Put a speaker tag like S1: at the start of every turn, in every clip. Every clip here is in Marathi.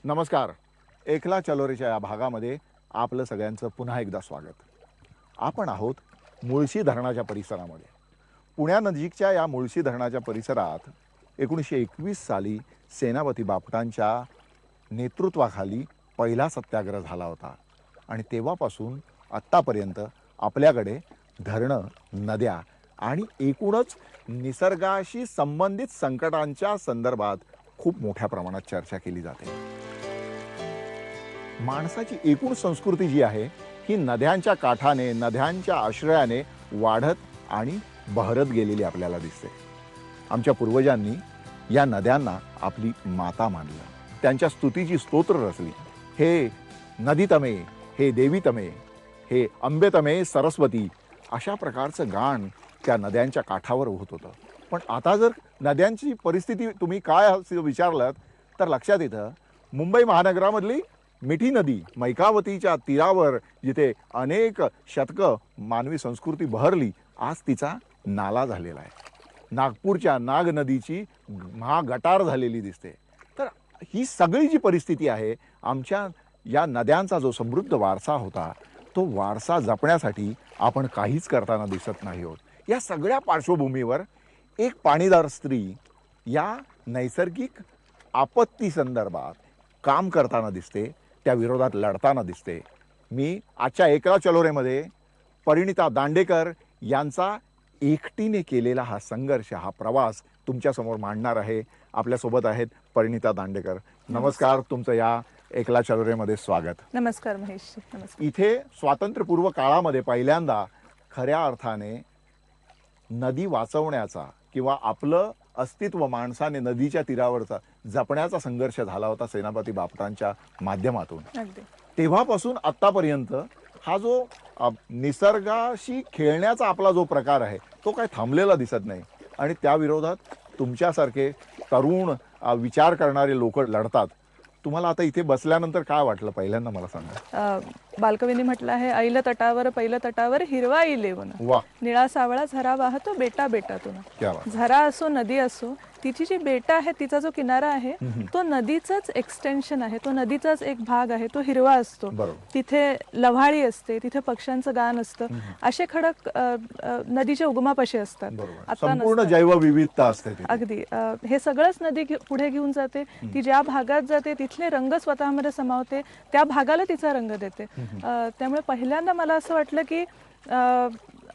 S1: नमस्कार. एकला चलोरेच्या या भागामध्ये आपलं सगळ्यांचं पुन्हा एकदा स्वागत. आपण आहोत मुळशी धरणाच्या परिसरामध्ये. पुण्यानजीकच्या या मुळशी धरणाच्या परिसरात 1921 साली सेनापती बापटांच्या नेतृत्वाखाली पहिला सत्याग्रह झाला होता आणि तेव्हापासून आत्तापर्यंत आपल्याकडे धरणं, नद्या आणि एकूणच निसर्गाशी संबंधित संकटांच्या संदर्भात खूप मोठ्या प्रमाणात चर्चा केली जाते. माणसाची एकूण संस्कृती जी आहे ही नद्यांच्या काठाने, नद्यांच्या आश्रयाने वाढत आणि बहरत गेलेली आपल्याला दिसते. आमच्या पूर्वजांनी या नद्यांना आपली माता मानलं, त्यांच्या स्तुतीची स्तोत्र रचली. हे नदी तमे, हे देवी तमे, हे अंबे तमे सरस्वती, अशा प्रकारचं गाण त्या नद्यांच्या काठावर होत होतं. पण आता जर नद्यांची परिस्थिती तुम्ही काय असं विचारलं तर लक्षात येतं, मुंबई महानगरामधली मिठी नदी मैकावतीच्या तीरावर जिथे अनेक शतकं मानवी संस्कृती बहरली, आज तिचा नाला झालेला आहे. नागपूरच्या नाग नदीची महागटार झालेली दिसते. तर ही सगळी जी परिस्थिती आहे, आमच्या या नद्यांचा जो समृद्ध वारसा होता तो वारसा जपण्यासाठी आपण काहीच करताना दिसत नाही आहोत. या सगळ्या पार्श्वभूमीवर एक पाणीदार स्त्री या नैसर्गिक आपत्ती संदर्भात काम करताना दिसते, त्या विरोधात लढताना दिसते. मी आजच्या एकला चलोरेमध्ये परिणिता दांडेकर यांचा एकटीने केलेला हा संघर्ष, हा प्रवास तुमच्यासमोर मांडणार आहे. आपल्यासोबत आहेत परिणिता दांडेकर. नमस्कार, तुमचं या एकला चलोरेमध्ये स्वागत.
S2: नमस्कार महेश. नमस्कार.
S1: इथे स्वातंत्र्यपूर्व काळामध्ये पहिल्यांदा खऱ्या अर्थाने नदी वाचवण्याचा किंवा आपलं अस्तित्व माणसाने नदीच्या तीरावरचा जपण्याचा संघर्ष झाला होता सेनापती बापटांच्या माध्यमातून. तेव्हापासून आत्तापर्यंत हा जो निसर्गाशी खेळण्याचा आपला जो प्रकार आहे तो काही थांबलेला दिसत नाही आणि त्या विरोधात तुमच्यासारखे तरुण विचार करणारे लोक लढतात. तुम्हाला आता इथे बसल्यानंतर काय वाटलं पहिल्यांदा मला सांगा.
S2: बालकवींनी म्हटलं आहे, ऐल तटावर पहिलं तटावर हिरवा इलेवन, निळा सावळा झरा वाहतो बेटा बेटातून. झरा असो नदी असो, तिची जी बेटा आहे, तिचा जो किनारा आहे तो नदीचाच एक्सटेन्शन आहे, तो नदीचाच एक भाग आहे. तो हिरवा असतो, तिथे लव्हाळी असते, तिथे पक्ष्यांचं गान असतं, असे खडक नदीच्या उगमापाशी असतात.
S1: संपूर्ण जैवविविधता असते.
S2: अगदी हे सगळंच नदी पुढे घेऊन जाते. ती ज्या भागात जाते तिथले रंग स्वतःमध्ये समावते, त्या भागाला तिचा रंग देते. त्यामुळे पहिल्यांदा मला असं वाटलं की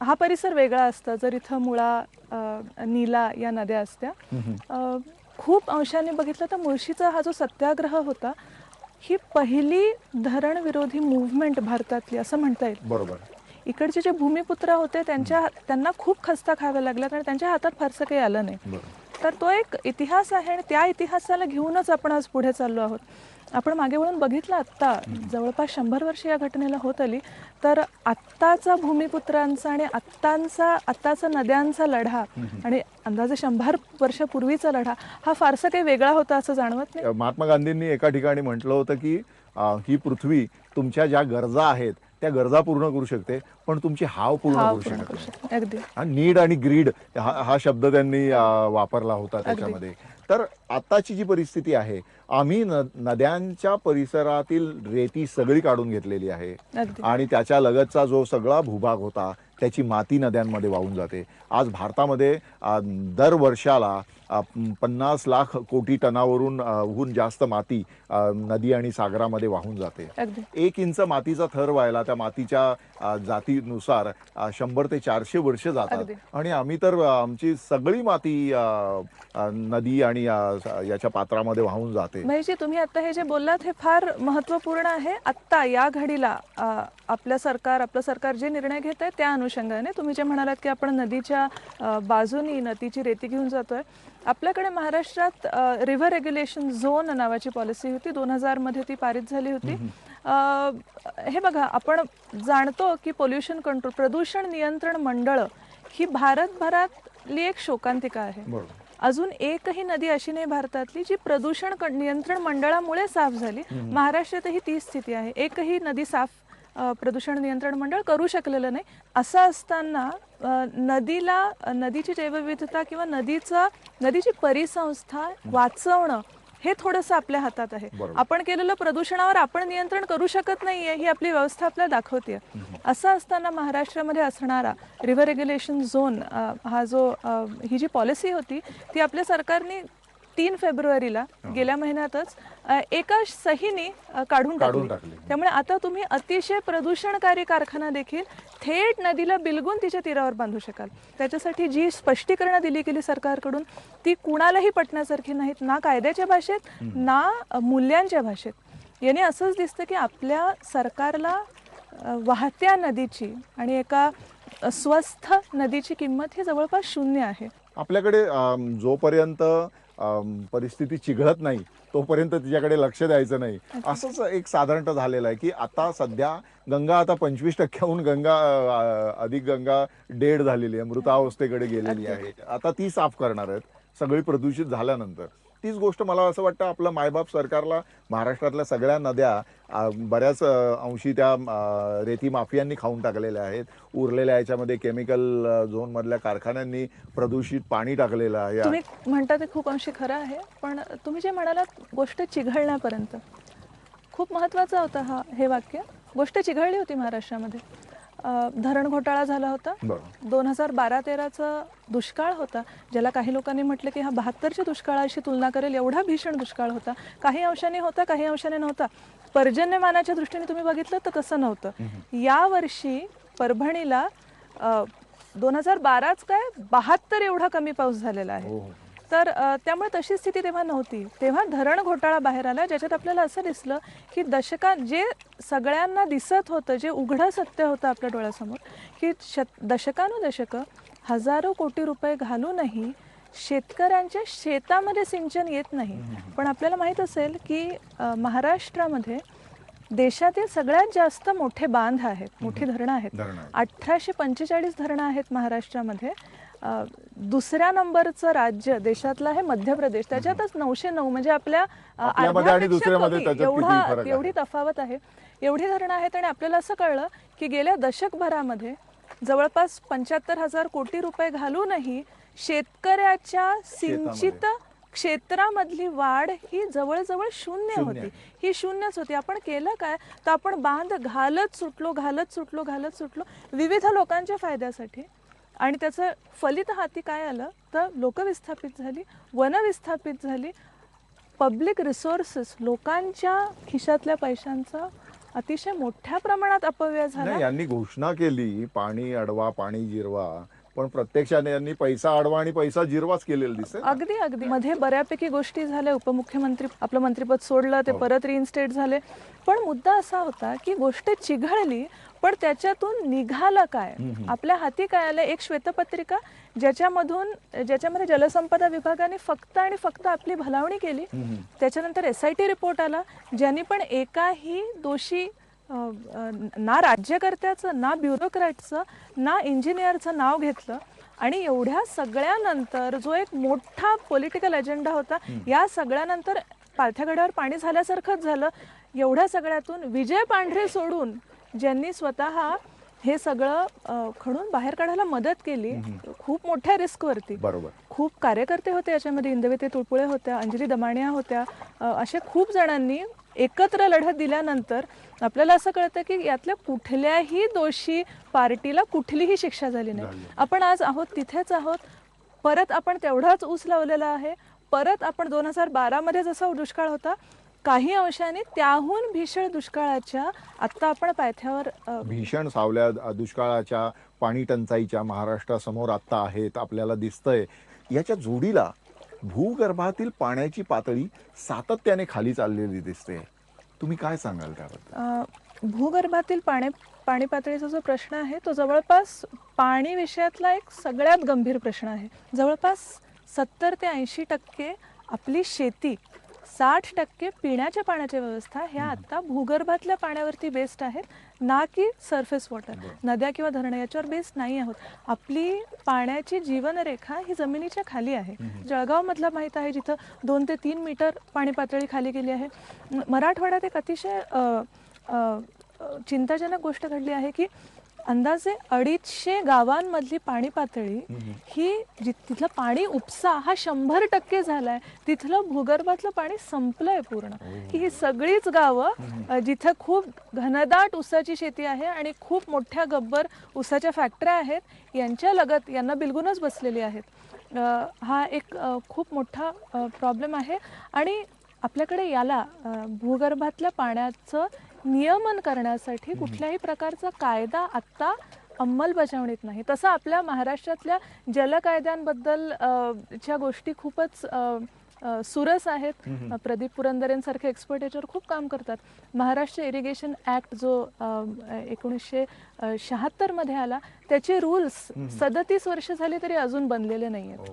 S2: हा परिसर वेगळा असता जर इथं मुळा, नीला या नद्या असत्या. खूप अंशाने बघितलं तर मुळशीचा हा जो सत्याग्रह होता ही पहिली धरण विरोधी मूव्हमेंट भारतातली असं म्हणता येईल.
S1: बरोबर.
S2: इकडचे जे भूमिपुत्र होते त्यांना खूप खस्ता खाव्या लागल्या आणि त्यांच्या हातात फारसं काही आलं नाही. तर तो एक इतिहास आहे आणि त्या इतिहासाला घेऊनच आपण आज पुढे चाललो आहोत. आपण मागे वळून बघितलं, आत्ता जवळपास 100 वर्ष या घटनेला होत आली, तर आत्ताचा भूमिपुत्रांचा आणि आत्ताचा नद्यांचा लढा आणि अंदाजे 100 वर्षापूर्वीचा लढा हा फारसा काही वेगळा होता असं जाणवत नाही.
S1: महात्मा गांधींनी एका ठिकाणी म्हटलं होतं की ही पृथ्वी तुमच्या ज्या गरजा आहेत त्या गरजा पूर्ण करू शकते, पण तुमची हाव पूर्ण करू शकत नाही.
S2: अगदी.
S1: नीड आणि ग्रीड हा शब्द त्यांनी वापरला होता त्याच्यामध्ये. तर आताची जी परिस्थिती आहे, आम्ही नद्यांच्या परिसरातील रेती सगळी काढून घेतलेली आहे आणि त्याच्या लगतचा जो सगळा भूभाग होता त्याची माती नद्यांमध्ये वाहून जाते. आज भारतामध्ये दर वर्षाला 50 लाख कोटी टनावरून हून जास्त माती नदी आणि सागरामध्ये वाहून जाते. 1 इंच मातीचा थर व्हायला त्या मातीच्या जातीनुसार 100 ते 400 वर्ष जातात आणि आम्ही तर आमची सगळी माती नदी आणि याच्या पात्रामध्ये वाहून जाते.
S2: म्हणजे तुम्ही आता हे जे बोललात हे फार महत्त्वपूर्ण आहे. आत्ता या घडीला आपलं सरकार जे निर्णय घेत आहे त्या अनुषंगाने तुम्ही जे म्हणालात की आपण नदीच्या बाजूनी नदीची रेती घेऊन जातोय. आपल्याकडे महाराष्ट्रात रिव्हर रेग्युलेशन झोन नावाची पॉलिसी होती, 2000 मध्ये ती पारित झाली होती. हे बघा, आपण जाणतो की पोल्युशन कंट्रोल, प्रदूषण नियंत्रण मंडळ ही भारतभरातली एक शोकांतिका आहे. अजून एकही नदी अशी नाही भारतातली जी प्रदूषण नियंत्रण मंडळामुळे साफ झाली. महाराष्ट्रातही ती स्थिती आहे, एकही नदी साफ प्रदूषण नियंत्रण मंडळ करू शकलेलं नाही. असं असताना नदीची जैवविविधता किंवा नदीची परिसंस्था वाचवणं हे थोडंसं आपल्या हातात आहे.
S1: बरोबर.
S2: आपण केलेलं प्रदूषणावर आपण नियंत्रण करू शकत नाहीये, ही आपली व्यवस्था आपल्याला दाखवते. असं असताना महाराष्ट्रामध्ये असणारा रिव्हर रेग्युलेशन झोन हा जो ही जी पॉलिसी होती ती आपल्या सरकारने 3 फेब्रुवारीला गेल्या महिन्यातच एका सहीने काढून टाकली. त्यामुळे आता तुम्ही अतिशय प्रदूषणकारी कारखाना देखील थेट नदीला बिलगून तिच्या तीरावर बांधू शकाल. त्याच्यासाठी जी स्पष्टीकरणं दिली गेली सरकारकडून ती कुणालाही पटण्यासारखी नाहीत, ना कायद्याच्या भाषेत ना मूल्यांच्या भाषेत. याने असंच दिसतं की आपल्या सरकारला वाहत्या नदीची आणि एका स्वस्थ नदीची किंमत ही जवळपास शून्य आहे.
S1: आपल्याकडे जोपर्यंत परिस्थिती चिघळत नाही तोपर्यंत तिच्याकडे लक्ष द्यायचं नाही, असंच एक साधारणतः झालेलं आहे की आता सध्या गंगा आता 25%हून अधिक गंगा डेड झालेली आहे, मृतावस्थेकडे गेलेली आहे. आता ती साफ करणार आहेत सगळी प्रदूषित झाल्यानंतर. तीच गोष्ट मला असं वाटतं आपलं मायबाप सरकारला महाराष्ट्रातल्या सगळ्या नद्या बऱ्याच अंशी त्या रेती माफियांनी खाऊन टाकलेल्या आहेत. उरलेल्या याच्यामध्ये केमिकल झोनमधल्या कारखान्यांनी प्रदूषित पाणी टाकलेलं आहे.
S2: तुम्ही म्हणता ते खूप अंशी खरं आहे, पण तुम्ही जे म्हणालात गोष्ट चिघळण्यापर्यंत, खूप महत्त्वाचं होतं हे वाक्य. गोष्ट चिघळली होती महाराष्ट्रामध्ये. धरण घोटाळा झाला होता. 2012-13चा दुष्काळ होता, ज्याला काही लोकांनी म्हटलं की हा 72च्या दुष्काळाशी तुलना करेल एवढा भीषण दुष्काळ होता. काही अंशाने होता, काही अंशाने नव्हता. पर्जन्यमानाच्या दृष्टीने तुम्ही बघितलं तर तसं नव्हतं. यावर्षी परभणीला 2012च काय 72 एवढा कमी पाऊस झालेला आहे. तर त्यामुळे तशी स्थिती तेव्हा नव्हती. तेव्हा धरण घोटाळा बाहेर आला, ज्याच्यात आपल्याला असं दिसलं की जे सगळ्यांना दिसत होतं, जे उघडं सत्य होतं आपल्या डोळ्यासमोर, की दशकानुदशकं हजारो कोटी रुपये घालूनही शेतकऱ्यांच्या शेतामध्ये सिंचन येत नाही. पण आपल्याला माहीत असेल की महाराष्ट्रामध्ये देशातील सगळ्यात जास्त मोठे बांध आहेत, मोठी धरणं आहेत. 1845 धरणं आहेत महाराष्ट्रामध्ये. दुसऱ्या नंबरचं राज्य देशातलं आहे मध्य प्रदेश, त्याच्यातच 909, म्हणजे आपल्या एवढी तफावत आहे. एवढी धरणं आहेत आणि आपल्याला असं कळलं की गेल्या दशकभरामध्ये जवळपास 75,000 कोटी रुपये घालूनही शेतकऱ्याच्या सिंचित क्षेत्रामधली वाढ ही जवळजवळ शून्य होती. ही शून्यच होती. आपण केलं काय तर आपण बांध घालत सुटलो विविध लोकांच्या फायद्यासाठी, आणि त्याचं फलित हाती काय आलं तर लोक विस्थापित झाली, वन विस्थापित झाली. पब्लिक रिसोर्सेस, लोकांच्या खिशातल्या पैशांचा अतिशय मोठ्या प्रमाणात अपव्यय झाला.
S1: यांनी घोषणा केली पाणी अडवा पाणी जिरवा, पण प्रत्यक्षाने यांनी पैसा अडवा आणि पैसा जिरवाच केलेला दिसत.
S2: अगदी मध्ये बऱ्यापैकी गोष्टी झाल्या. उपमुख्यमंत्री आपलं मंत्रिपद सोडलं, ते परत रिइन्स्टेट झाले. पण मुद्दा असा होता की गोष्ट चिघळली, पण त्याच्यातून निघालं काय, आपल्या हाती काय आलं? एक श्वेतपत्रिका ज्याच्यामध्ये जलसंपदा विभागाने फक्त आणि फक्त आपली भलावणी केली. त्याच्यानंतर SIT रिपोर्ट आला, ज्यांनी पण एकाही दोषी ना राज्यकर्त्याचं, ना ब्युरोक्रॅटचं, ना इंजिनियरचं नाव घेतलं. आणि एवढ्या सगळ्यानंतर जो एक मोठा पॉलिटिकल अजेंडा होता, या सगळ्यानंतर पालथ्या गड्यावर पाणी झाल्यासारखंच झालं. एवढ्या सगळ्यातून विजय पांढरे सोडून ज्यांनी स्वतः हे सगळं खणून बाहेर काढायला मदत केली, खूप मोठ्या रिस्कवरती.
S1: बरोबर.
S2: खूप कार्यकर्ते होते याच्यामध्ये, इंदवेते तुळपुळे होत्या, अंजली दमाणिया होत्या, असे खूप जणांनी एकत्र लढत दिल्यानंतर आपल्याला असं कळतं की यातल्या कुठल्याही दोषी पार्टीला कुठलीही शिक्षा झाली नाही. आपण आज आहोत तिथेच आहोत. परत आपण तेवढाच ऊस लावलेला आहे. परत आपण 2012मध्ये जसा दुष्काळ होता, काही अंशाने त्याहून भीषण दुष्काळाच्या आता आपण पायथ्यावर,
S1: भीषण सावल्या दुष्काळाच्या, पाणी टंचाईच्या महाराष्ट्रासमोर आता आहेत, आपल्याला दिसतंय. याच्या जोडीला भूगर्भातील पाण्याची पातळी सातत्याने खाली चाललेली दिसते. तुम्ही काय सांगाल त्याबद्दल?
S2: भूगर्भातील पाणी पातळीचा जो प्रश्न आहे तो जवळपास पाणी विषयातला एक सगळ्यात गंभीर प्रश्न आहे. जवळपास 70 ते 80% आपली शेती, 60% पिण्याच्या पाण्याच्या व्यवस्था ह्या आता भूगर्भातल्या पाण्यावरती बेस्ड आहेत, ना की सरफेस वॉटर. नद्या किंवा धरणं याच्यावर बेस्ड नाही आहोत. आपली पाण्याची जीवनरेखा ही जमिनीच्या खाली आहे. जळगाव मधला माहीत आहे, जिथं 2 ते 3 मीटर पाणी पातळी खाली गेली आहे. मराठवाड्यात एक अतिशय चिंताजनक गोष्ट घडली आहे की अंदाजे 250 गावांमधली पाणी पातळी ही तिथलं पाणी उपसा हा 100% झालाय. तिथलं भूगर्भातलं पाणी संपलंय पूर्ण. की ही सगळीच गावं जिथं खूप घनदाट ऊसाची शेती आहे आणि खूप मोठ्या गब्बर ऊसाच्या फॅक्टऱ्या आहेत यांच्या लगत यांना बिलगूनच बसलेली आहेत. हा एक खूप मोठा प्रॉब्लेम आहे आणि आपल्याकडे याला भूगर्भातल्या पाण्याचं नियमन करण्यासाठी कुठल्याही प्रकारचा कायदा आत्ता अंमलबजावणीत नाही. तसं आपल्या महाराष्ट्रातल्या जल कायद्यांबद्दल च्या गोष्टी खूपच सुरस आहेत. प्रदीप पुरंदरेंसारखे एक्सपर्ट याच्यावर खूप काम करतात. महाराष्ट्र इरिगेशन ॲक्ट जो 1976 मध्ये आला त्याचे रूल्स 37 वर्ष झाली तरी अजून बनलेले नाही आहेत.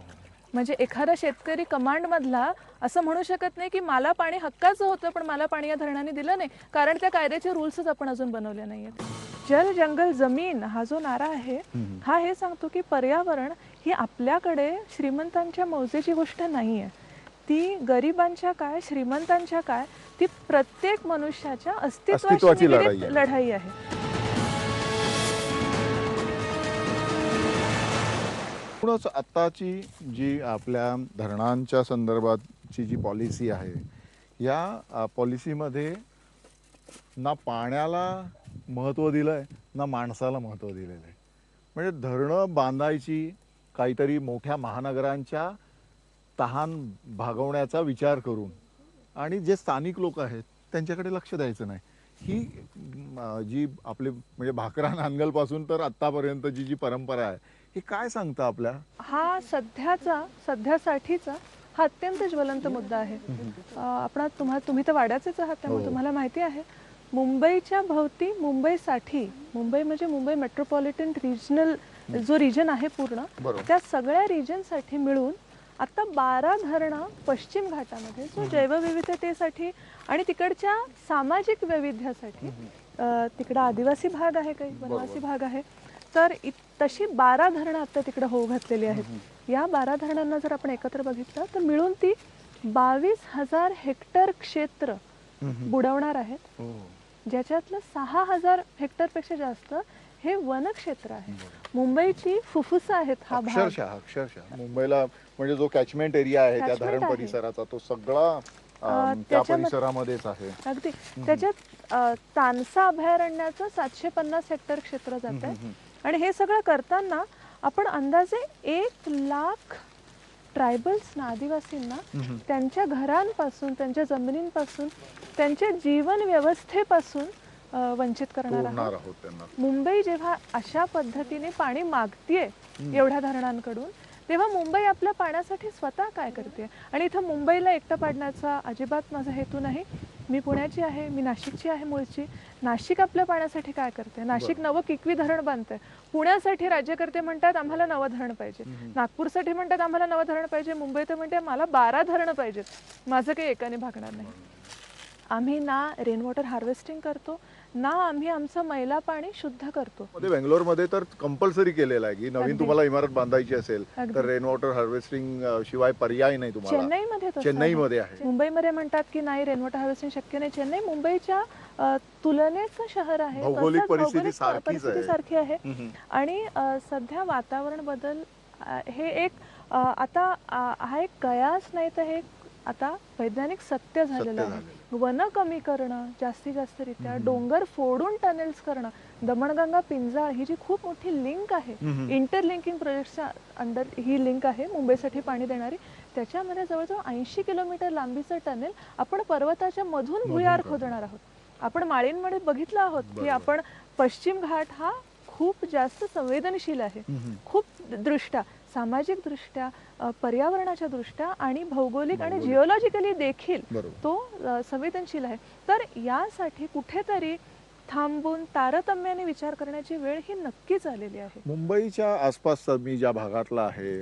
S2: म्हणजे एखादा शेतकरी कमांडमधला असं म्हणू शकत नाही की मला पाणी हक्काचं होतं पण मला पाणी या धरणाने दिलं नाही, कारण त्या कायद्याचे रूल्सच आपण अजून बनवले नाही आहेत. जल जंगल जमीन हा जो नारा आहे हा हे सांगतो की पर्यावरण ही आपल्याकडे श्रीमंतांच्या मौजेची गोष्ट नाही आहे. ती गरिबांच्या काय श्रीमंतांच्या काय ती प्रत्येक मनुष्याच्या अस्तित्वाची लढाई आहे.
S1: म्हणूनच आत्ताची जी आपल्या धरणांच्या संदर्भातची जी पॉलिसी आहे या पॉलिसीमध्ये ना पाण्याला महत्त्व दिलं आहे ना माणसाला महत्त्व दिलेलं आहे. म्हणजे धरणं बांधायची काहीतरी मोठ्या महानगरांच्या तहान भागवण्याचा विचार करून आणि जे स्थानिक लोक आहेत त्यांच्याकडे लक्ष द्यायचं नाही. ही जी आपले म्हणजे भाकरा नांगलपासून तर आत्तापर्यंतची जी परंपरा आहे हे काय सांगतं आपल्या?
S2: हा सध्यासाठीचा हा अत्यंत ज्वलंत मुद्दा आहे. तुम्ही तर वाड्याचेच आहात त्यामुळे तुम्हाला माहिती आहे मुंबईच्या भोवती मुंबई म्हणजे मुंबई मेट्रोपॉलिटन रिजनल जो रिजन आहे पूर्ण त्या सगळ्या रिजनसाठी मिळून आता 12 धरणं पश्चिम घाटामध्ये जो जैवविविधतेसाठी आणि तिकडच्या सामाजिक वैविध्यासाठी तिकडं आदिवासी भाग आहे काही वनवासी भाग आहे तर तशी 12 धरणं आता तिकडे होऊ घातलेली आहेत. या 12 धरणांना जर आपण एकत्र बघितलं तर मिळून ती 22,000 हेक्टर क्षेत्र बुडवणार आहेत, ज्याच्यातलं 6,000 हेक्टरपेक्षा जास्त हे वनक्षेत्र आहे. मुंबईची फुफ्फुसं आहेत हा भाग.
S1: अक्षरशः मुंबईला म्हणजे जो कॅचमेंट एरिया आहे त्या धरण परिसराचा तो सगळा त्या परिसरामध्येच आहे.
S2: अगदी त्याच्यात तानसा अभयारण्याचं 750 हेक्टर क्षेत्र जात आहे आणि हे सगळं करताना आपण अंदाजे 1 लाख ट्रायबल्स ना आदिवासींना त्यांच्या घरांपासून त्यांच्या जमिनींपासून त्यांच्या जीवन व्यवस्थेपासून वंचित करणार आहोत. मुंबई जेव्हा अशा पद्धतीने पाणी मागतीये एवढ्या धरणांकडून तेव्हा मुंबई आपल्या पाण्यासाठी स्वतः काय करते? आणि इथं मुंबईला एकटं पाडण्याचा अजिबात माझा हेतू नाही. मी पुण्याची आहे, मी नाशिकची आहे मूळची. नाशिक आपल्या पाण्यासाठी काय करते? नाशिक नवं किकवी धरण बांधते. पुण्यासाठी राज्यकर्ते म्हणतात आम्हाला नवं धरण पाहिजे, नागपूरसाठी म्हणतात आम्हाला नवं धरण पाहिजे, मुंबई तर म्हणते मला 12 धरणं पाहिजेत. माझं काही एकाने भागणार नाही. आम्ही ना रेन वॉटर हार्वेस्टिंग करतो ना आम्ही आमचं मैला पाणी शुद्ध करतो.
S1: बेंगलोरमध्ये तर कंपल्सरी केलेलं आहे की नवीन तुम्हाला इमारत बांधायची असेल तर रेन वॉटर हार्वेस्टिंग शिवाय पर्याय नाही तुम्हाला. चेन्नईमध्ये आहे.
S2: मुंबईमध्ये म्हणतात की नाही रेन वॉटर हार्वेस्टिंग शक्य नाही. चेन्नई मुंबईच्या तुलनेचं शहर आहे,
S1: भौगोलिक परिस्थिती
S2: सारखी आहे. आणि सध्या वातावरण बदल हे एक आता हा एक कयास नाही तर हे आता वैज्ञानिक सत्य झालेलं आहे. वन कमी करणं जास्तीत जास्त रित्या, डोंगर फोडून टनेल्स करणं, दमणगंगा पिंजाळ ही जी खूप मोठी लिंक आहे इंटरलिंकिंग प्रोजेक्टच्या अंडर ही लिंक आहे मुंबईसाठी पाणी देणारी, त्याच्यामध्ये जवळजवळ 80 किलोमीटर लांबीचं टनेल आपण पर्वताच्या मधून भुयार खोदणार आहोत. आपण माळींमध्ये बघितलं आहोत की आपण पश्चिम घाट हा खूप जास्त संवेदनशील आहे, खूप दृष्ट्या सामाजिक दृष्ट्या पर्यावरणाच्या दृष्ट्या आणि भौगोलिक आणि जिओलॉजिकली देखील तो संवेदनशील आहे. तर यासाठी कुठेतरी थांबून तारतम्याने विचार करण्याची वेळ ही नक्कीच आलेली आहे.
S1: मुंबईच्या आसपास मी ज्या भागातला आहे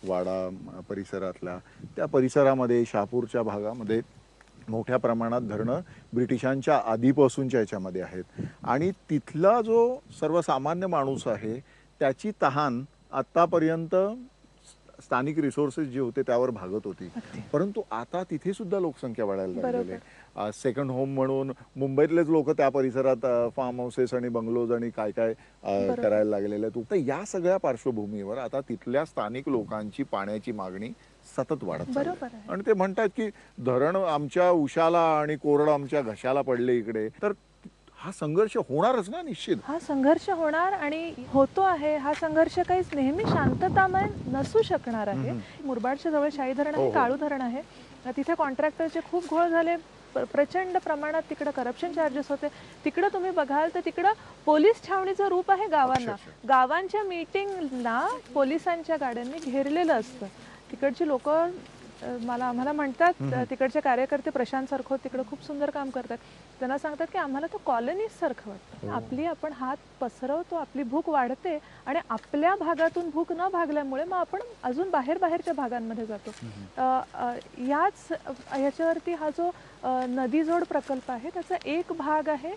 S1: वाडा परिसरातल्या त्या परिसरामध्ये शहापूरच्या भागामध्ये मोठ्या प्रमाणात धरणं ब्रिटिशांच्या आधीपासूनच्या याच्यामध्ये आहेत आणि तिथला जो सर्वसामान्य माणूस आहे त्याची तहान आत्तापर्यंत स्थानिक रिसोर्सेस जे होते त्यावर भागत होती. परंतु आता तिथे सुद्धा लोकसंख्या वाढायला लागलेली आहे. सेकंड होम म्हणून मुंबईतलेच लोक त्या परिसरात फार्म हाऊसेस आणि बंगलोज आणि काय काय करायला लागलेले आहेत. तर या सगळ्या पार्श्वभूमीवर आता तिथल्या स्थानिक लोकांची पाण्याची मागणी सतत वाढत चालली आहे. आणि ते म्हणतात की धरण आमच्या उशाला आणि कोरड आमच्या घशाला पडले इकडे. तर हा संघर्ष होणारच ना, निश्चित
S2: हा संघर्ष होणार आणि होतो आहे. हा संघर्ष काहीच नेहमी शांततामय नसू शकणार आहे. मुरबाडच्या जवळ शाही धरण आहे, काळू धरण आहे. तिथे कॉन्ट्रॅक्टरचे खूप घोळ झाले. प्रचंड प्रमाणात तिकडे करप्शन चार्जेस होते. तिकडे तुम्ही बघाल तर तिकडे पोलीस छावणीचं रूप आहे गावांना. गावांच्या मीटिंगला पोलिसांच्या गाड्यांनी घेरलेलं असतं. तिकडची लोक आम्हाला म्हणतात, तिकडचे कार्यकर्ते प्रशांत सरखोत तिकडे खूप सुंदर काम करतात. त्यांना सांगतात की आम्हाला तो कॉलनीज सारखं वाटतं. आपण हात पसरवतो, आपली भूक वाढते आणि आपल्या भागातून भूक न भागल्यामुळे मग आपण अजून बाहेरच्या भागांमध्ये जातो. याच्यावरती हा जो नदी जोड प्रकल्प आहे त्याचा एक भाग आहे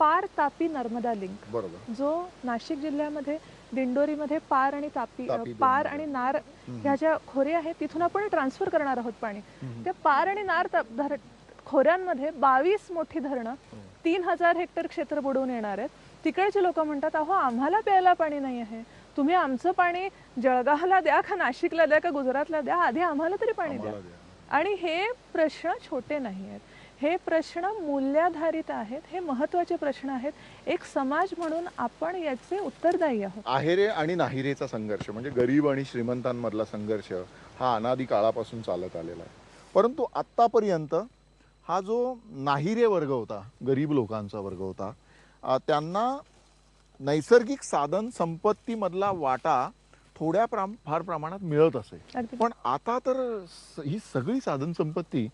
S2: पार तापी नर्मदा लिंक, जो नाशिक जिल्ह्यामध्ये दिंडोरीमध्ये पार आणि तापी, पार आणि नार ह्या ज्या खोरे आहेत तिथून आपण ट्रान्सफर करणार आहोत पाणी. त्या पार आणि नार खोऱ्यांमध्ये 22 मोठी धरणं 3000 हेक्टर क्षेत्र बुडवून येणार आहेत. तिकडचे लोक म्हणतात, अहो आम्हाला प्यायला पाणी नाही आहे, तुम्ही आमचं पाणी जळगावला द्या का नाशिकला द्या का गुजरातला द्या, आधी आम्हाला तरी पाणी द्या. आणि हे प्रश्न छोटे नाही आहेत, हे प्रश्न मूल्याधारित आहेत, हे महत्त्वाचे प्रश्न आहेत. एक समाज म्हणून आपण याचे उत्तरदायी आहोत.
S1: आहेरे आणि नाहिरेचा संघर्ष म्हणजे गरीब आणि श्रीमंतांमधला संघर्ष हा अनादी काळापासून चालत आलेला आहे. परंतु आत्तापर्यंत हा जो नाहिरे वर्ग होता, गरीब लोकांचा वर्ग होता, त्यांना नैसर्गिक साधन संपत्तीमधला वाटा थोड्या फार प्रमाणात मिळत असे. पण आता तर ही सगळी साधन संपत्ती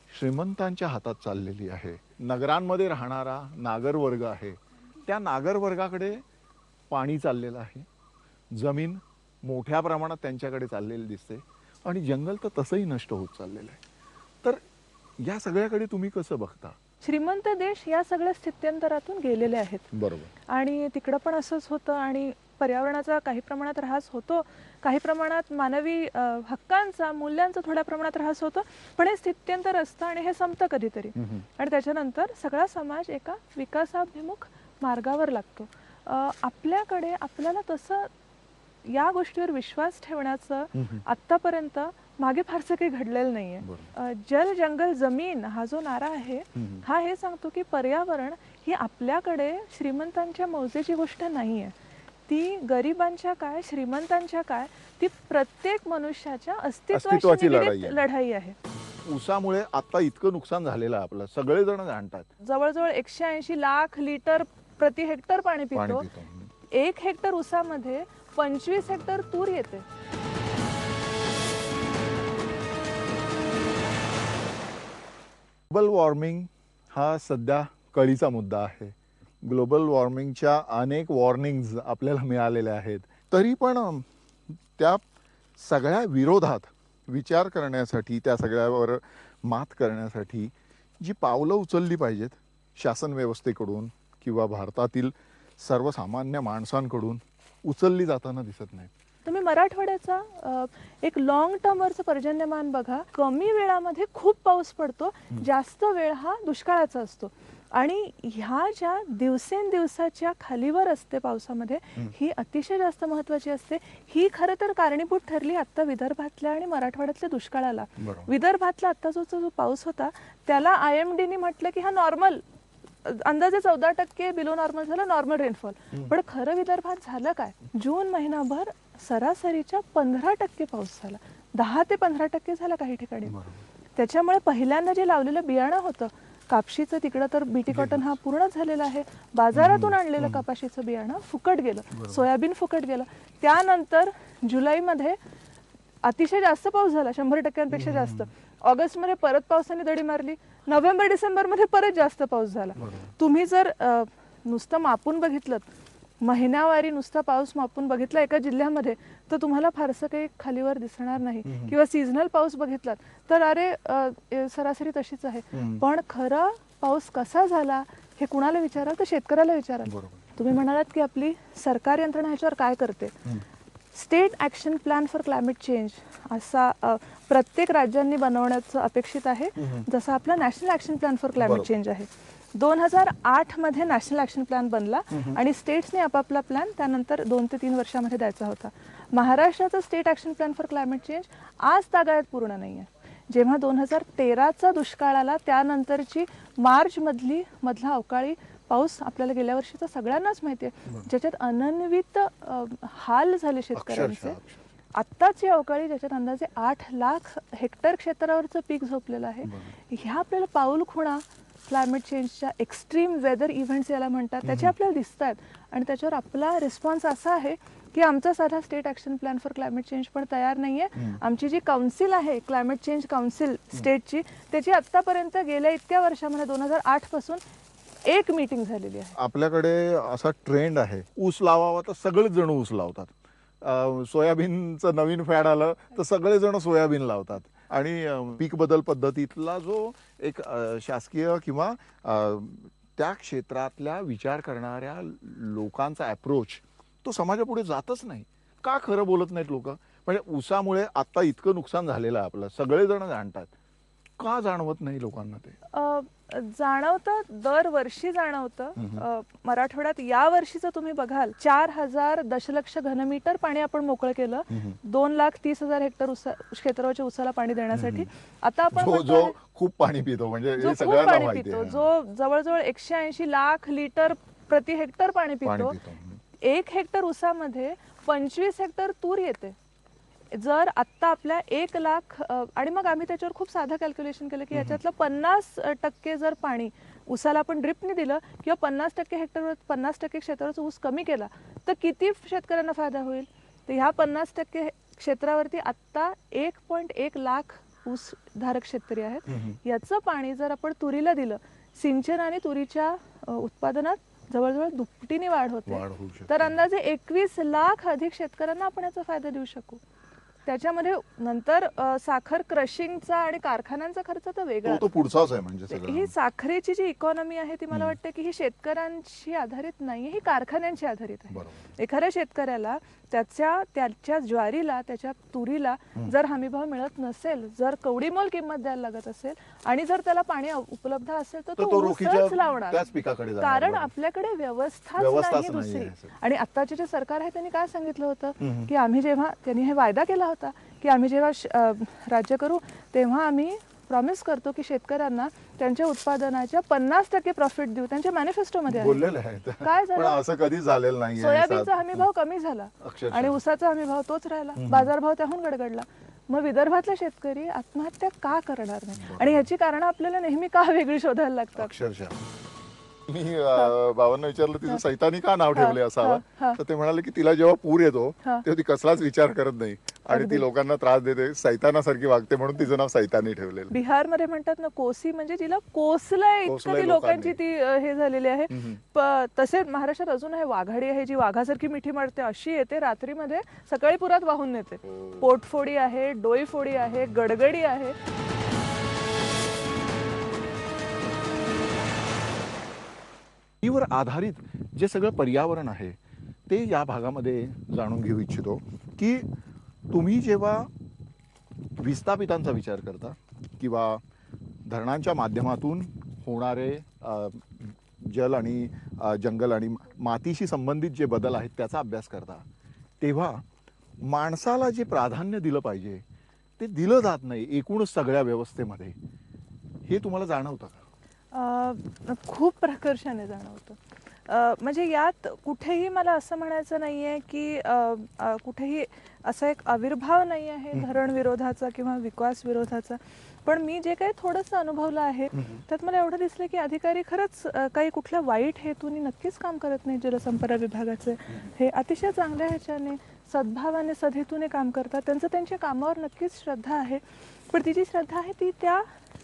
S1: श्रीमंतांच्या हातात चाललेली आहे. नगरांमध्ये राहणारा नागर वर्ग आहे, त्या नागर वर्गाकडे पाणी चाललेलं आहे, जमीन मोठ्या प्रमाणात त्यांच्याकडे चाललेली दिसते आणि जंगल तर तसंही नष्ट होत चाललेलं आहे. तर या सगळ्याकडे तुम्ही कसं बघता?
S2: श्रीमंत देश या सगळ्या स्थित्यंतरातून गेलेले आहेत.
S1: बरोबर.
S2: आणि तिकडं पण असंच होतं आणि पर्यावरणाचा काही प्रमाणात ऱ्हास होतो, काही प्रमाणात मानवी हक्कांचा, मूल्यांचा थोड्या प्रमाणात ऱ्हास होतो. पण हे स्थित्यंतर असतं आणि हे संपतं कधीतरी. आणि त्याच्यानंतर सगळा समाज एका विकासाभिमुख मार्गावर लागतो. आपल्याकडे आपल्याला तसं या गोष्टीवर विश्वास ठेवण्याचं आतापर्यंत मागे फारसं काही घडलेलं नाहीये. जल जंगल जमीन हा जो नारा आहे हा हे सांगतो की पर्यावरण ही आपल्याकडे श्रीमंतांच्या मौजेची गोष्ट नाहीये. ती गरिबांच्या काय, श्रीमंतांच्या काय, ती प्रत्येक मनुष्याच्या अस्तित्वाची लढाई आहे.
S1: ऊसामुळे आता इतकं नुकसान झालेलं आहे आपलं, सगळेजण जाणतात.
S2: जवळजवळ 180 लाख लिटर प्रति हेक्टर पाणी पितो. 1 हेक्टर ऊसामध्ये 25 हेक्टर तूर येते.
S1: ग्लोबल वॉर्मिंग हा सध्या कळीचा मुद्दा आहे. ग्लोबल वॉर्मिंगच्या अनेक वॉर्निंग्ज आपल्याला मिळालेल्या आहेत. तरी पण त्या सगळ्या विरोधात विचार करण्यासाठी, त्या सगळ्यावर मात करण्यासाठी जी पावलं उचलली पाहिजेत शासन व्यवस्थेकडून किंवा भारतातील सर्वसामान्य माणसांकडून उचलली जाताना दिसत नाहीत.
S2: तुम्ही मराठवाड्याचा एक लॉंग टर्मवरचं पर्जन्यमान बघा. कमी वेळामध्ये खूप पाऊस पडतो, जास्त वेळ हा दुष्काळाचा असतो. आणि ह्या ज्या दिवसेंदिवसाच्या खालीवर असते पावसामध्ये, ही अतिशय जास्त महत्त्वाची असते. ही खरं तर कारणीभूत ठरली आता विदर्भातल्या आणि मराठवाड्यातल्या दुष्काळाला. विदर्भातला आत्ताचा जो पाऊस होता त्याला IMDने म्हटलं की हा नॉर्मल, अंदाजे 14% बिलो नॉर्मल झालं, नॉर्मल रेनफॉल. पण खरं विदर्भात झालं काय? जून महिनाभर सरासरीच्या 15% पाऊस झाला, 10 ते 15% झाला काही ठिकाणी. त्याच्यामुळे पहिल्यांदा जे लावलेलं बियाणं होतं कापशीचं, तिकडं तर बीटी कॉटन हा पूर्ण झालेला आहे. बाजारातून आणलेलं कपाशीचं बियाणं फुकट गेलं, सोयाबीन फुकट गेलं. त्यानंतर जुलैमध्ये अतिशय जास्त पाऊस झाला, 100%पेक्षा जास्त. ऑगस्टमध्ये परत पावसाने दडी मारली. नोव्हेंबर डिसेंबरमध्ये परत जास्त पाऊस झाला. तुम्ही जर नुसतं मापून बघितलं, महिन्यावारी नुसता पाऊस मापून बघितला एका जिल्ह्यामध्ये, तर तुम्हाला फारसं काही खालीवर दिसणार नाही. किंवा सीझनल पाऊस बघितलात तर अरे सरासरी तशीच आहे. पण खरं पाऊस कसा झाला हे कुणाला विचाराल तर शेतकऱ्याला विचाराल. तुम्ही म्हणालात की आपली सरकार यंत्रणा ह्याच्यावर काय करते. State action plan for climate change असा प्रत्येक राज्यांनी बनवण्याचं अपेक्षित आहे, जसं आपला national action plan for climate change आहे. 2008 मध्ये नॅशनल ॲक्शन प्लॅन बनला आणि स्टेट्सने आपापला प्लॅन त्यानंतर 2 ते 3 वर्षामध्ये द्यायचा होता. महाराष्ट्राचा state action plan for climate change आज तागायत पूर्ण नाही आहे. जेव्हा 2013चा दुष्काळ आला त्यानंतरची मधला अवकाळी पाऊस आपल्याला गेल्या वर्षीचा सगळ्यांनाच माहिती आहे, ज्याच्यात अनन्वित हाल झाले शेतकऱ्यांचे. आत्ताची अवकाळी ज्याच्यात अंदाजे 8 लाख हेक्टर क्षेत्रावरचं पीक झोपलेलं आहे. ह्या आपल्याला पाऊलखुणा क्लायमेट चेंजच्या एक्स्ट्रीम वेदर इव्हेंट्स याला म्हणतात, त्याचे आपल्याला दिसत आहेत. आणि त्याच्यावर आपला रिस्पॉन्स असा आहे की आमचा साधा state action plan for climate change पण तयार नाही आहे. आमची जी काउन्सिल आहे क्लायमेट चेंज काउन्सिल स्टेटची, त्याची आत्तापर्यंत गेल्या इतक्या वर्षामध्ये 2008 पासून एक मीटिंग झालेली आहे.
S1: आपल्याकडे असा ट्रेंड आहे, ऊस लावावा तर सगळेच जण ऊस लावतात. सोयाबीनचं नवीन फॅड आलं तर सगळेजण सोयाबीन लावतात. आणि पीक बदल पद्धतीतला जो एक शासकीय किंवा त्या क्षेत्रातल्या विचार करणाऱ्या लोकांचा अप्रोच तो समाजापुढे जातच नाही. का खरं बोलत नाहीत लोक? म्हणजे ऊसामुळे आता इतकं नुकसान झालेलं आहे आपलं, सगळेजण जाणतात. का जाणवत नाही लोकांना ते?
S2: जाणवतं, दरवर्षी जाणवतं. मराठवाड्यात या वर्षीचं तुम्ही बघाल 4000 दशलक्ष घनमीटर पाणी आपण मोकळं केलं 2,30,000 हेक्टर क्षेत्रावरच्या ऊसाला पाणी देण्यासाठी. आता आपण
S1: जो खूप पाणी पितो, म्हणजे
S2: जो खूप पाणी पितो, जो जवळजवळ 180 लाख लिटर प्रति हेक्टर पाणी पितो, 1 हेक्टर ऊसामध्ये 25 हेक्टर तूर येते. जर आत्ता आपल्या 1 लाख आणि मग आम्ही त्याच्यावर खूप साधं कॅल्क्युलेशन केलं की याच्यातलं 50% जर पाणी ऊसाला आपण ड्रिपने दिलं किंवा 50% हेक्टरवर 50% क्षेत्रावरचा ऊस कमी केला तर किती शेतकऱ्यांना फायदा होईल? तर ह्या 50% क्षेत्रावरती आत्ता 1.1 लाख ऊस धारक शेतकरी आहेत. याचं पाणी जर आपण तुरीला दिलं, सिंचनाने तुरीच्या उत्पादनात जवळजवळ दुपटीने वाढ होते. तर अंदाजे 21 लाख अधिक शेतकऱ्यांना आपण याचा फायदा देऊ शकू. त्याच्यामध्ये नंतर साखर क्रशिंगचा आणि कारखान्यांचा खर्च तर वेगळा,
S1: तो पुढचाच आहे. म्हणजे
S2: ही साखरेची जी इकॉनॉमी आहे ती मला वाटतं की ही शेतकऱ्यांशी आधारित नाहीये, ही कारखान्यांशी आधारित आहे. एखाद्या शेतकऱ्याला त्याच्या ज्वारीला, त्याच्या तुरीला जर हमीभाव मिळत नसेल, जर कवडीमोल किंमत द्यायला लागत असेल आणि जर त्याला पाणी उपलब्ध असेल तर तो ऊसच लावणार, कारण आपल्याकडे व्यवस्थाच नाही दुसरी. आणि आत्ताचे जे सरकार आहे त्यांनी काय सांगितलं होतं की आम्ही जेव्हा, त्यांनी हे वायदा केला होता की आम्ही जेव्हा राज्य करू तेव्हा आम्ही प्रॉमिस करतो की शेतकऱ्यांना त्यांच्या उत्पादनाच्या 50% प्रॉफिट देऊ. त्यांच्या मॅनिफेस्टोमध्ये आहे. काय झालं?
S1: असं कधी झालेलं नाही.
S2: सोयाबीनचा हमी भाव कमी झाला आणि ऊसाचा हमी भाव तोच राहिला, बाजारभाव त्याहून गडगडला. मग विदर्भातला शेतकरी आत्महत्या का करणार नाही? आणि ह्याची कारण आपल्याला नेहमी का वेगळी शोधायला लागतात?
S1: अक्षरशः मी बाबांना विचारलं तिचं सैतानी का नाव ठेवले असावं, तर ते म्हणाले की तिला जेव्हा पूर येतो तेव्हा ती कसलाच विचार करत नाही आणि ती लोकांना त्रास देते, सैतानासारखी वागते, म्हणून तिचं नाव सैतानी ठेवलेलं.
S2: बिहारमध्ये म्हणतात ना कोसी, म्हणजे तिला कोसलंय इतकं ती लोकांची ती हे झालेली आहे. तसे महाराष्ट्रात अजून आहे वाघाडी आहे, जी वाघासारखी मिठी मारते, अशी येते रात्रीमध्ये, सकाळी पुरात वाहून नेते. पोटफोडी आहे, डोईफोडी आहे, गडगडी आहे.
S1: वर आधारित जे सगळं पर्यावरण आहे ते या भागामध्ये जाणून घेऊ इच्छितो की तुम्ही जेव्हा विस्थापितांचा विचार करता किंवा धरणांच्या माध्यमातून होणारे जल आणि जंगल आणि मातीशी संबंधित जे बदल आहेत त्याचा अभ्यास करता, तेव्हा माणसाला जे प्राधान्य दिलं पाहिजे ते दिलं जात नाही एकूणच सगळ्या व्यवस्थेमध्ये. हे तुम्हाला जाणवतं का?
S2: खूप प्रकर्षाने जाणवतं. म्हणजे यात कुठेही मला असं म्हणायचं नाहीये की कुठेही असा एक आविर्भाव नाही आहे धरण विरोधाचा किंवा विकास विरोधाचा. पण मी जे काही थोडंसं अनुभवलं आहे त्यात मला एवढं दिसलं की अधिकारी खरंच काही कुठल्या वाईट हेतूने नक्कीच काम करत नाही. जलसंपदा विभागाचे हे अतिशय चांगल्या ह्याच्याने सद्भावाने सदहेतूने काम करतात. त्यांच्या कामावर नक्कीच श्रद्धा आहे, पण ती जी श्रद्धा आहे ती त्या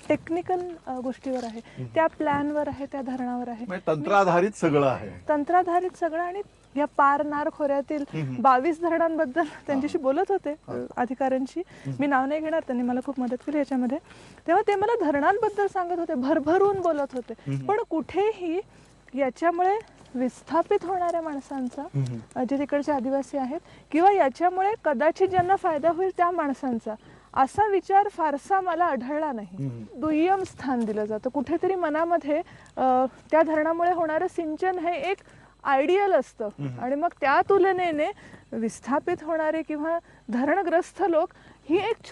S2: टेक्निकल गोष्टीवर आहे, त्या प्लॅनवर आहे, त्या धरणावर आहे.
S1: तंत्राधारित सगळं आहे,
S2: तंत्राधारित सगळं. आणि या पारनार खोऱ्यातील 22 धरणांबद्दल त्यांच्याशी बोलत होते अधिकाऱ्यांशी, मी नाव नाही घेणार, त्यांनी मला खूप मदत केली याच्यामध्ये. तेव्हा ते मला धरणांबद्दल सांगत होते, भरभरून बोलत होते, पण कुठेही याच्यामुळे विस्थापित होणाऱ्या माणसांचा, जे तिकडचे आदिवासी आहेत, किंवा याच्यामुळे कदाचित ज्यांना फायदा होईल त्या माणसांचा, असा विचार फारसा मला आढळला नाही. दुय्यम स्थान दिलं जातं कुठेतरी मनामध्ये. त्या धरणामुळे होणारं सिंचन हे एक आयडियल असतं आणि मग त्या तुलनेने विस्थापित होणारे किंवा धरणग्रस्त लोक ही एक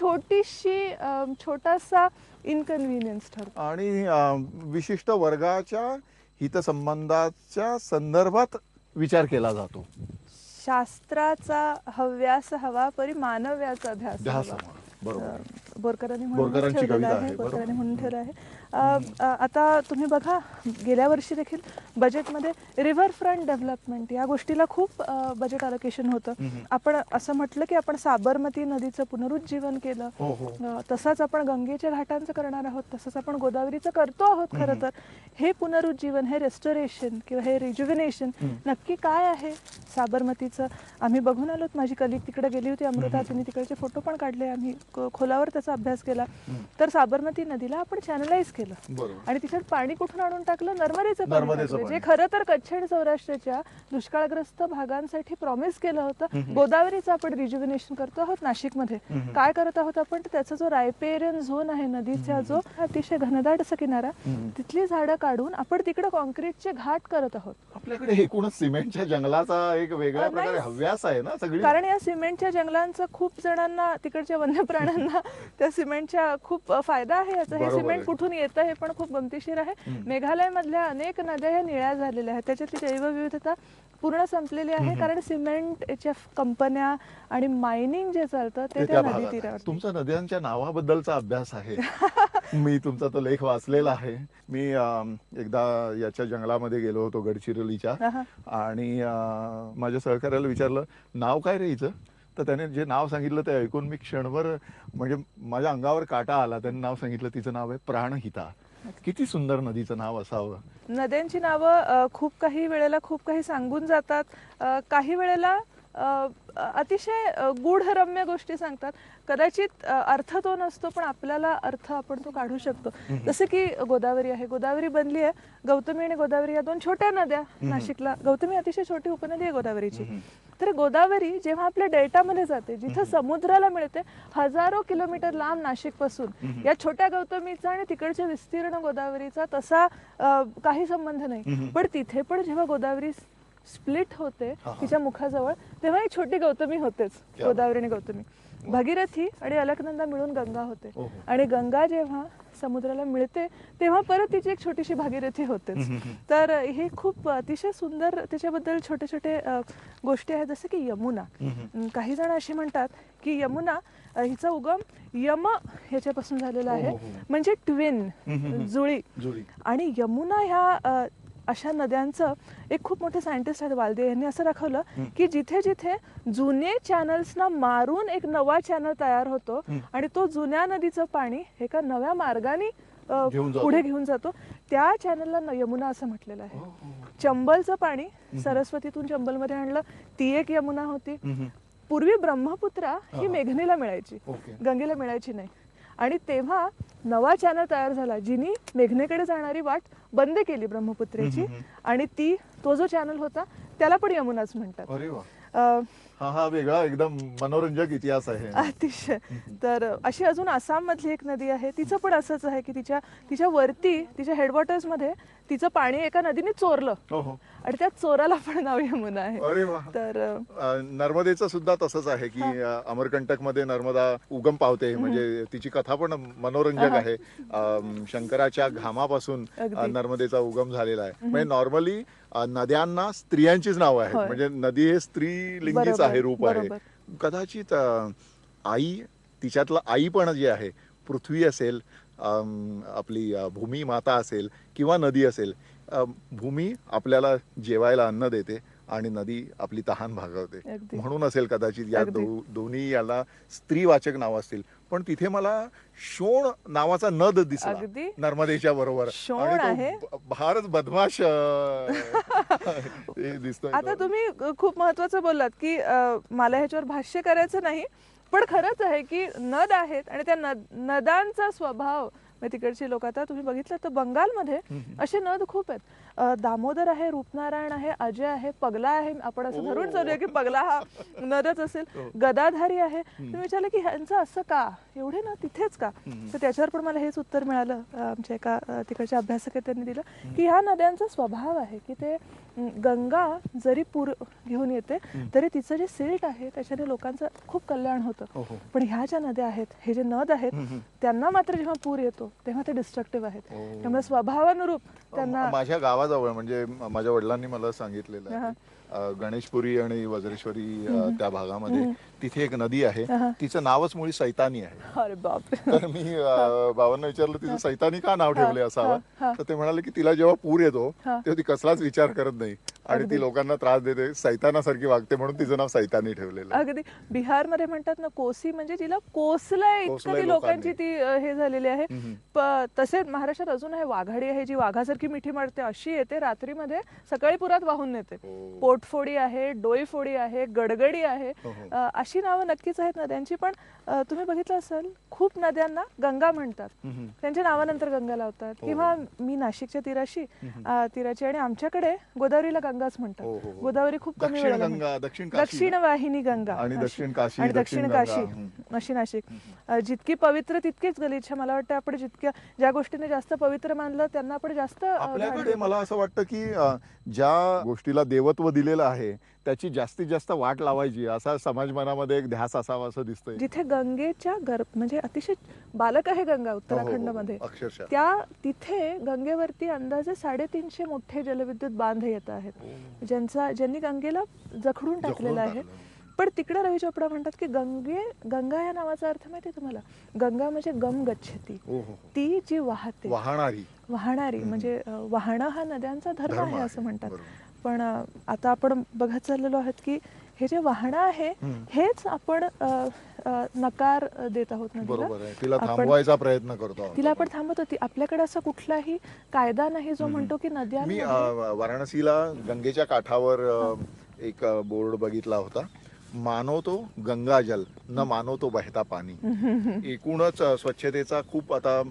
S2: छोटासा इनकन्व्हिनियन्स ठरतो.
S1: आणि विशिष्ट वर्गाच्या हितसंबंधाच्या संदर्भात विचार केला जातो.
S2: शास्त्राचा हव्यास हवा परी मानव्याचा ध्यास हवा.
S1: बरोबर.
S2: बोरकरांनी
S1: बोरकरांची कविता आहे.
S2: बोरकरांनी म्हणून ठेवलं आहे. आता तुम्ही बघा, गेल्या वर्षी देखील बजेटमध्ये रिव्हरफ्रंट डेव्हलपमेंट या गोष्टीला खूप बजेट अलोकेशन होतं. आपण असं म्हटलं की आपण साबरमती नदीचं पुनरुज्जीवन केलं, तसंच आपण गंगेच्या घाटांचं करणार आहोत, तसंच आपण गोदावरीचं करतो आहोत. खरं तर हे पुनरुज्जीवन, हे रेस्टोरेशन किंवा हे रिज्युव्हिनेशन नक्की काय आहे साबरमतीचं आम्ही बघून आलोत. माझी कलिग तिकडे गेली होती अमृता, तिने तिकडचे फोटो पण काढले, आम्ही खोलावर त्याचा अभ्यास केला. तर साबरमती नदीला आपण चॅनलाइज केलं आणि तिच्यात पाणी कुठून आणून टाकलं? नर्मदेचं पाणी, जे खरं तर कच्छ आणि सौराष्ट्राच्या दुष्काळग्रस्त भागांसाठी प्रॉमिस केलं होतं. गोदावरीचं आपण रिज्युव्हिनेशन करतो आहोत नाशिकमध्ये. काय करत आहोत आपण? त्याचा जो रायपेरियन झोन आहे नदीचा, जो अतिशय घनदाट असा किनारा, तिथली झाडं काढून आपण तिकडे कॉन्क्रीटचे घाट करत आहोत.
S1: आपल्याकडे एकूणच सिमेंटच्या जंगलाचा एक वेगळ्या प्रकारे हव्यास आहे ना सगळी.
S2: कारण या सिमेंटच्या जंगलांचा खूप जणांना, तिकडच्या वन्य प्राण्यांना त्या सिमेंटच्या खूप फायदा आहे याचा. हे सिमेंट कुठून येतं हे पण खूप गमतीशीर आहे. मेघालय मधल्या अनेक नद्या ह्या निळ्या झालेल्या आहेत, त्याच्यातली जैवविविधता पूर्ण संपलेली आहे, कारण सिमेंटच्या कंपन्या आणि मायनिंग जे चालतं ते त्या नदी तीरावर.
S1: तुमचा नद्यांच्या नावाबद्दलचा अभ्यास आहे. मी तुमचा तो लेख वाचलेला आहे. मी एकदा याच्या जंगलामध्ये गेलो होतो गडचिरोलीच्या, आणि माझ्या सहकार्याला विचारलं नाव काय रे हिचं, तर त्याने जे नाव सांगितलं ते ऐकून मी क्षणभर म्हणजे माझ्या अंगावर काटा आला. त्याने नाव सांगितलं, तिचं नाव आहे प्राणहिता. किती सुंदर नदीचं नाव असावं.
S2: नद्यांची नावं खूप काही वेळेला खूप काही सांगून जातात, काही वेळेला अतिशय गूढरम्य गोष्टी सांगतात. कदाचित अर्थ तो नसतो, पण आपल्याला अर्थ आपण तो काढू शकतो. जसं की गोदावरी आहे, गोदावरी बनली आहे. गौतमी आणि गोदावरी या दोन छोट्या नद्या नाशिकला. गौतमी अतिशय छोटी उपनदी आहे गोदावरीची. तर गोदावरी जेव्हा आपल्या डेल्टामध्ये जाते, जिथं समुद्राला मिळते, हजारो किलोमीटर लांब नाशिक पासून, या छोट्या गौतमीचा आणि तिकडच्या विस्तीर्ण गोदावरीचा तसा काही संबंध नाही. पण तिथे पण जेव्हा गोदावरी स्प्लिट होते तिच्या मुखाजवळ, तेव्हा एक छोटी गौतमी होतेच. गोदावरी आणि गौतमी, भगीरथी आणि अलकनंदा मिळून गंगा होते. आणि गंगा जेव्हा समुद्राला मिळते तेव्हा परत तिची एक छोटीशी भागीरथी होतेच. तर हे खूप अतिशय सुंदर त्याच्याबद्दल छोटे छोटे गोष्टी आहेत. जसं की यमुना, काही जण अशी म्हणतात की यमुना हिचा उगम यम ह्याच्यापासून झालेला आहे, म्हणजे ट्विन, जुळी. आणि यमुना ह्या अशा नद्यांचं एक खूप मोठे सायंटिस्ट आहेत वालदे, यांनी असं दाखवलं की जिथे जिथे जुने चॅनल्सना मारून एक नवा चॅनल तयार होतो आणि तो जुन्या नदीचं पाणी एका नव्या मार्गाने पुढे घेऊन जातो, त्या चॅनलला यमुना असं म्हटलेलं आहे. चंबलचं पाणी सरस्वतीतून चंबलमध्ये आणलं, ती एक यमुना होती. पूर्वी ब्रह्मपुत्रा ही मेघनेला मिळायची, गंगेला मिळायची नाही. आणि तेव्हा नवा चॅनल तयार झाला, जिनी मेघनेकडे जाणारी वाट बंद केली ब्रह्मपुत्रेची, आणि तो जो चॅनल होता त्याला पण यमुनाच म्हणतात.
S1: हा वेगळा एकदम मनोरंजक इतिहास आहे
S2: अतिशय. तर अशी अजून आसाम मधली एक नदी आहे, तिचं पण असंच आहे की तिच्या वरती, तिच्या हेडवॉटर्स मध्ये तिचं पाणी एका नदीने चोरलं आणि त्या चोराला पण नाव यमुना आहे. तर
S1: नर्मदेचं सुद्धा तसंच आहे की अमरकंटक मध्ये नर्मदा उगम पावते, म्हणजे तिची कथा पण मनोरंजक आहे. शंकराच्या घामापासून नर्मदेचा उगम झालेला आहे. म्हणजे नॉर्मली नद्यांना स्त्रियांचीच नावं आहेत, म्हणजे नदी हे स्त्रीलिंगीच आहे, रूप आहे. कदाचित आई, तिच्यातलं आई पण जे आहे, पृथ्वी असेल, आपली भूमी माता असेल किंवा नदी असेल. भूमी आपल्याला जेवायला अन्न देते आणि नदी आपली तहान भागवते, म्हणून असेल कदाचित या दोन्ही याला स्त्रीवाचक नाव असतील. पण तिथे मला शोण नावाचा नद दिसला नर्मदेच्या बरोबर, आणि तो फारच बदमाश दिसतोय.
S2: आता तुम्ही खूप महत्वाचं बोललात की मला ह्याच्यावर भाष्य करायचं नाही, पण खरंच आहे की नद आहेत आणि त्या नदांचा स्वभाव म्हणजे तिकडची लोक, आता तुम्ही बघितलं तर बंगालमध्ये असे नद खूप आहेत. दामोदर आहे, रूपनारायण आहे, अजय आहे, पगला आहे, आपण असं धरून चालूया की पगला हा नदच असेल, गदाधारी आहे. तुम्ही विचारलं की ह्यांचं असं का, एवढे ना तिथेच का, तर त्याच्यावर पण मला हेच उत्तर मिळालं. आमच्या एका तिकडच्या अभ्यासक आहेत त्यांनी दिलं की ह्या नद्यांचा स्वभाव आहे की ते गंगा जरी पूर घेऊन येते तरी तिचं जे सिल्ट आहे त्याच्याने लोकांचं खूप कल्याण होतं. पण ह्या ज्या नद्या आहेत, हे जे नद आहेत, त्यांना मात्र जेव्हा पूर येतो तेव्हा ते डिस्ट्रक्टिव्ह आहेत. त्यामुळे स्वभावानुरूप त्यांना
S1: माझ्या गावाजवळ म्हणजे माझ्या वडिलांनी मला सांगितलेलं आहे, गणेशपुरी आणि वज्रेश्वरी त्या भागामध्ये तिथे एक नदी आहे, तिचं नावच मुळी सैतानी आहे.
S2: अरे बाप.
S1: तर मी बाबांना विचारलं तिचं सैतानी का नाव ठेवले असावं, तर ते म्हणाले की तिला जेव्हा पूर येतो तेव्हा ती कसलाच विचार करत नाही आणि ती लोकांना त्रास देते, सैतानासारखी वागते, म्हणून तिचं नाव सैतानी ठेवलेलं.
S2: अगदी बिहारमध्ये म्हणतात ना कोसी, म्हणजे जिला कोसलंय इतकं ती लोकांची ती हे झालेली आहे. तसे महाराष्ट्रात अजून आहे वाघाडी आहे, जी वाघासारखी मिठी मारते, अशी येते रात्रीमध्ये, सकाळी पुरात वाहून नेते. पोटफोडी आहे, डोईफोडी आहे, गडगडी आहे, अशी नावं नक्कीच आहेत नद्यांची. पण तुम्ही बघितलं असेल खूप नद्यांना गंगा म्हणतात, त्यांच्या नावानंतर गंगा लावतात. किंवा मी नाशिकच्या तीराची आणि आमच्याकडे गोदावरीला गंगाच म्हणतात. गोदावरी खूप कमी वेळा, दक्षिण वाहिनी गंगा आणि दक्षिण काशी अशी नाशिक. जितकी पवित्र तितकीच गलिच्छ. मला वाटतं आपण ज्या गोष्टीने जास्त पवित्र मानलं त्यांना आपण जास्त
S1: आपल्याकडे, मला असं वाटतं की ज्या गोष्टीला देवत्व दिलेलं आहे त्याची जास्तीत जास्त वाट लावायची, असा समाज मनामध्ये एक ध्यास असावा असं दिसतंय.
S2: जिथे गंगेच्या म्हणजे अतिशय बालक आहे गंगा उत्तराखंडमध्ये, त्या तिथे गंगेवरती अंदाजे 350 मोठे जलविद्युत बांध येत आहेत, ज्यांनी गंगेला जखडून टाकलेलं आहे. पण तिकडे रवी चोपडा म्हणतात की गंगा या नावाचा अर्थ माहिती तुम्हाला? गंगा म्हणजे गम गच्छती, ती जी वाहते, वाहणारी म्हणजे वाहणं हा नद्यांचा धर्म आहे असं म्हणतात. पण आता आपण बघत चाललेलो आहोत की हे जे वाहणं आहे हेच आपण नकार देत आहोत नदीला.
S1: तिला थांबवायचा प्रयत्न करतो,
S2: तिला आपण थांबवतो. आपल्याकडे असा कुठलाही कायदा नाही जो म्हणतो की नद्या.
S1: मी वाराणसीला गंगेच्या काठावर एक बोर्ड बघितला होता, मानो तो गंगा जल न मानो तो बहता पाणी. एकूणच स्वच्छतेचा खूप आता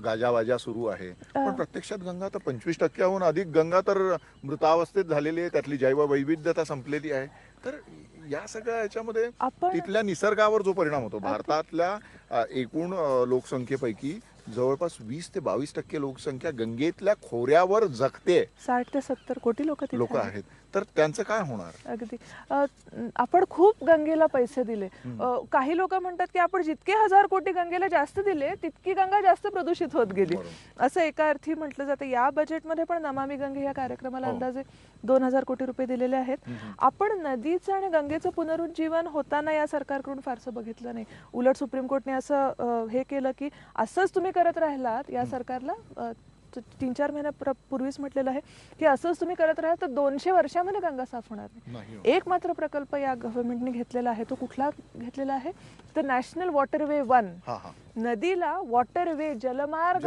S1: गाजावाजा सुरू आहे, पण प्रत्यक्षात गंगा तर 25% अधिक गंगा तर मृतावस्थेत झालेली आहे, त्यातली जैववैविध्यता संपलेली आहे. तर या सगळ्या याच्यामध्ये तिथल्या निसर्गावर जो परिणाम होतो, भारतातल्या एकूण लोकसंख्येपैकी जवळपास 20 ते 22% लोकसंख्या गंगेतल्या खोऱ्यावर जगते.
S2: 60 ते 70 कोटी लोक
S1: आहेत. तर त्यांचं काय होणार?
S2: अगदी आपण खूप गंगेला पैसे दिले. काही लोक म्हणतात की आपण जितके 1000 कोटी गंगेला जास्त दिले तितकी गंगा जास्त प्रदूषित होत गेली, असं एका अर्थी म्हटलं जातं. या बजेटमध्ये पण नमामि गंगे या कार्यक्रमाला अंदाजे 2000 कोटी रुपये दिलेले आहेत. आपण नदीचं आणि गंगेचं पुनरुज्जीवन होताना या सरकारकडून फारसं बघितलं नाही. उलट सुप्रीम कोर्टने असं हे केलं की असंच तुम्ही करत राहिलात, या सरकारला 3-4 महिन्यापूर्वीच म्हटलेलं आहे की असंच तुम्ही करत राहाल तर 200 वर्षामध्ये गंगा साफ होणार नाही. एक मात्र प्रकल्प या गव्हर्नमेंटने घेतलेला आहे. तो कुठला घेतलेला आहे तर नॅशनल वॉटरवे 1. नदीला वॉटरवे, जलमार्ग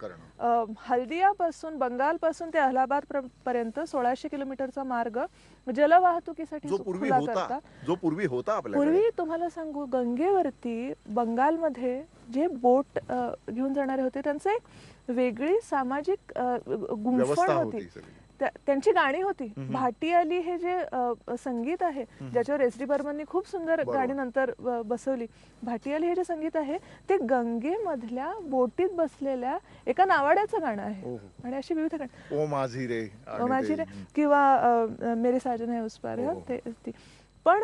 S2: करणं. हल्दियापासून, बंगालपासून ते अलाहाबाद पर्यंत 1600 किलोमीटरचा मार्ग जलवाहतुकीसाठी खुला करता.
S1: जो पूर्वी होता
S2: पूर्वी तुम्हाला सांगू, गंगेवरती बंगालमध्ये जे बोट घेऊन जाणारे होते त्यांचं एक वेगळी सामाजिक गुंफण होती, त्यांची गाणी होती. भाटियाली हे जे संगीत आहे, ज्याच्यावर एस डी बर्मननी खूप सुंदर गाणी नंतर बसवली, भाटियाली हे जे संगीत आहे ते गंगेमधल्या बोटीत बसलेल्या एका नावाड्याचं गाणं आहे. आणि अशी विविध गाणी,
S1: ओ माझी रे
S2: किंवा मेरे साजन है उस पार. पण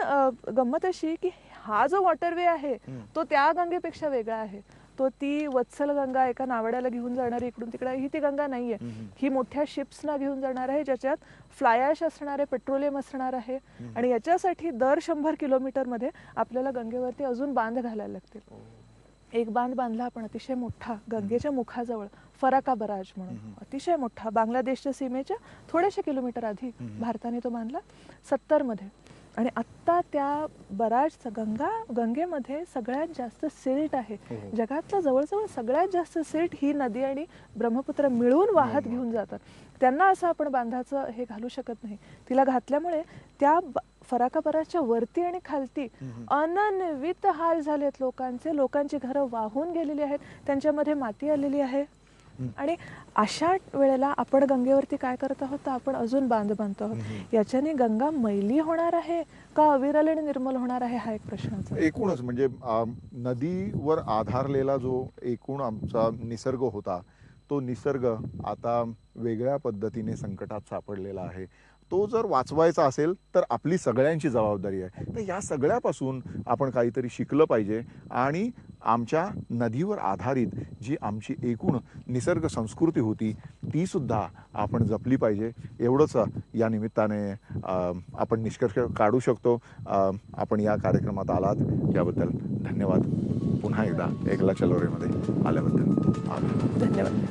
S2: गंमत अशी की हा जो वॉटरवे आहे तो त्या गंगेपेक्षा वेगळा आहे. तो ती वत्सल गंगा, एका नावड्याला घेऊन जाणारी इकडून तिकडे, ही ती गंगा नाहीये. ही मोठ्या शिप्सना घेऊन जाणार आहे, ज्याच्यात फ्लाय ॲश असणार आहे, पेट्रोलियम असणार आहे. आणि याच्यासाठी दर 100 किलोमीटरमध्ये आपल्याला गंगेवरती अजून बांध घालायला लागतील. एक बांध बांधला आपण अतिशय मोठा गंगेच्या मुखाजवळ, फराका बराज म्हणून, अतिशय मोठा, बांगलादेशच्या सीमेच्या थोड्याशा किलोमीटर आधी भारताने तो बांधला 70 मध्ये. आणि आत्ता त्या बराजचा गंगेमध्ये सगळ्यात जास्त सिल्ट आहे. जगातला जवळजवळ सगळ्यात जास्त सिल्ट ही नदी आणि ब्रह्मपुत्र मिळून वाहत घेऊन जातात. त्यांना असं आपण बांधाचं हे घालू शकत नाही. तिला घातल्यामुळे त्या फराकापराच्या वरती आणि खालती अनन्वित हाल झालेत लोकांचे. लोकांची घरं वाहून गेलेली आहेत, त्यांच्यामध्ये माती आलेली आहे. आणि अशा वेळेला आपण गंगेवरती काय करत आहोत, तर आपण अजून बांध बांधतो आहोत. याच्याने गंगा मैली होणार आहे का अविरल आणि निर्मल होणार आहे, हा एक प्रश्नाचा.
S1: एकूणच म्हणजे नदीवर आधारलेला जो एकूण आमचा निसर्ग होता, तो निसर्ग आता वेगळ्या पद्धतीने संकटात सापडलेला आहे. तो जर वाचवायचा असेल तर आपली सगळ्यांची जबाबदारी आहे. तर या सगळ्यापासून आपण काहीतरी शिकलं पाहिजे आणि आमच्या नदीवर आधारित जी आमची एकूण निसर्ग संस्कृती होती ती सुद्धा आपण जपली पाहिजे. एवढंच या निमित्ताने आपण निष्कर्ष काढू शकतो. आपण या कार्यक्रमात आलात याबद्दल धन्यवाद. पुन्हा एकदा एकला चलोरेमध्ये आल्याबद्दल आभार.
S2: धन्यवाद.